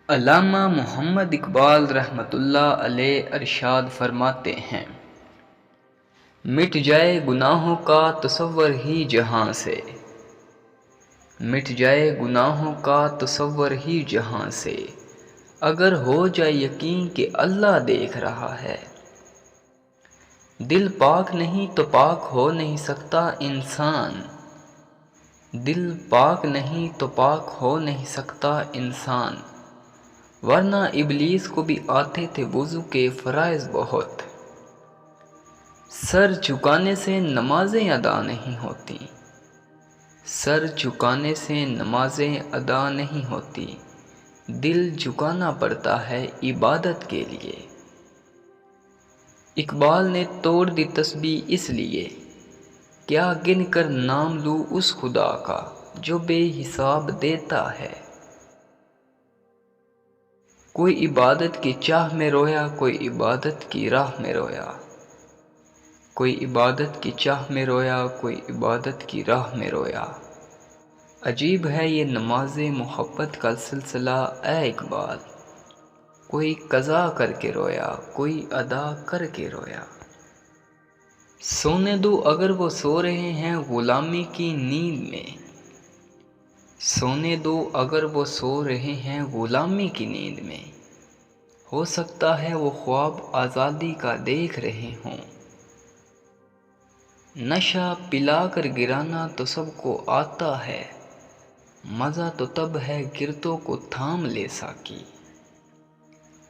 علامہ محمد اقبال رحمۃ اللہ علیہ ارشاد فرماتے ہیں، مٹ جائے گناہوں کا تصور ہی جہاں سے، مٹ جائے گناہوں کا تصور ہی جہاں سے، اگر ہو جائے یقین کہ اللہ دیکھ رہا ہے۔ دل پاک نہیں تو پاک ہو نہیں سکتا انسان، دل پاک نہیں تو پاک ہو نہیں سکتا انسان، ورنہ ابلیس کو بھی آتے تھے وضو کے فرائض بہت۔ سر جھکانے سے نمازیں ادا نہیں ہوتی، سر جھکانے سے نمازیں ادا نہیں ہوتی، دل جھکانا پڑتا ہے عبادت کے لیے۔ اقبال نے توڑ دی تسبیح اس لیے، کیا گن کر نام لوں اس خدا کا جو بے حساب دیتا ہے۔ کوئی عبادت کی چاہ میں رویا، کوئی عبادت کی راہ میں رویا، کوئی عبادت کی چاہ میں رویا، کوئی عبادت کی راہ میں رویا۔ عجیب ہے یہ نماز محبت کا سلسلہ اے اقبال، کوئی قضا کر کے رویا، کوئی ادا کر کے رویا۔ سونے دو اگر وہ سو رہے ہیں غلامی کی نیند میں، سونے دو اگر وہ سو رہے ہیں غلامی کی نیند میں، ہو سکتا ہے وہ خواب آزادی کا دیکھ رہے ہوں۔ نشہ پلا کر گرانا تو سب کو آتا ہے، مزہ تو تب ہے گرتوں کو تھام لے ساقی۔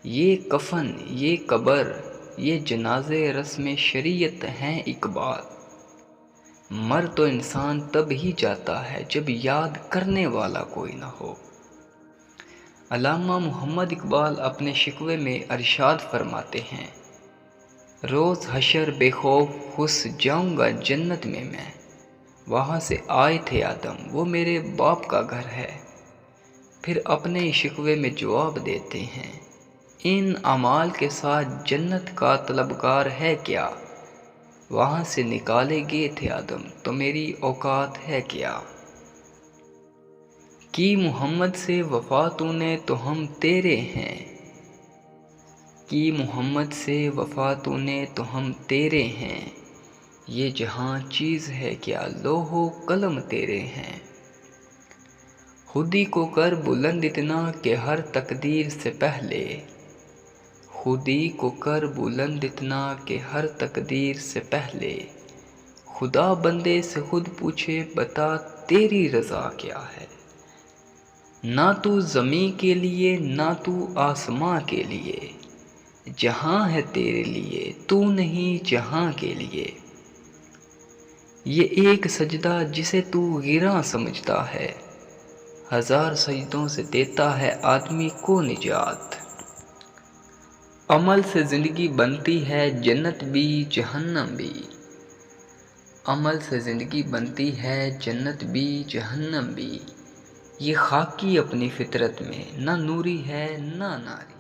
یہ کفن، یہ قبر، یہ جنازے رسم شریعت ہیں اقبال، مر تو انسان تب ہی جاتا ہے جب یاد کرنے والا کوئی نہ ہو۔ علامہ محمد اقبال اپنے شکوے میں ارشاد فرماتے ہیں، روز حشر بے خوف گھس جاؤں گا جنت میں میں، وہاں سے آئے تھے آدم وہ میرے باپ کا گھر ہے۔ پھر اپنے شکوے میں جواب دیتے ہیں، ان اعمال کے ساتھ جنت کا طلبگار ہے کیا، وہاں سے نکالے گئے تھے آدم تو میری اوقات ہے کیا۔ کی محمد سے وفا تو نے تو ہم تیرے ہیں، کی محمد سے وفا تو نے تو ہم تیرے ہیں، یہ جہاں چیز ہے کیا لوح و قلم تیرے ہیں۔ خودی کو کر بلند اتنا کہ ہر تقدیر سے پہلے، خودی کو کر بلند اتنا کہ ہر تقدیر سے پہلے، خدا بندے سے خود پوچھے بتا تیری رضا کیا ہے۔ نہ تو زمیں کے لیے نہ تو آسماں کے لیے، جہاں ہے تیرے لیے تو نہیں جہاں کے لیے۔ یہ ایک سجدہ جسے تو گراں سمجھتا ہے، ہزار سجدوں سے دیتا ہے آدمی کو نجات۔ عمل سے زندگی بنتی ہے جنت بھی جہنم بھی، عمل سے زندگی بنتی ہے جنت بھی جہنم بھی، یہ خاکی اپنی فطرت میں نہ نوری ہے نہ ناری۔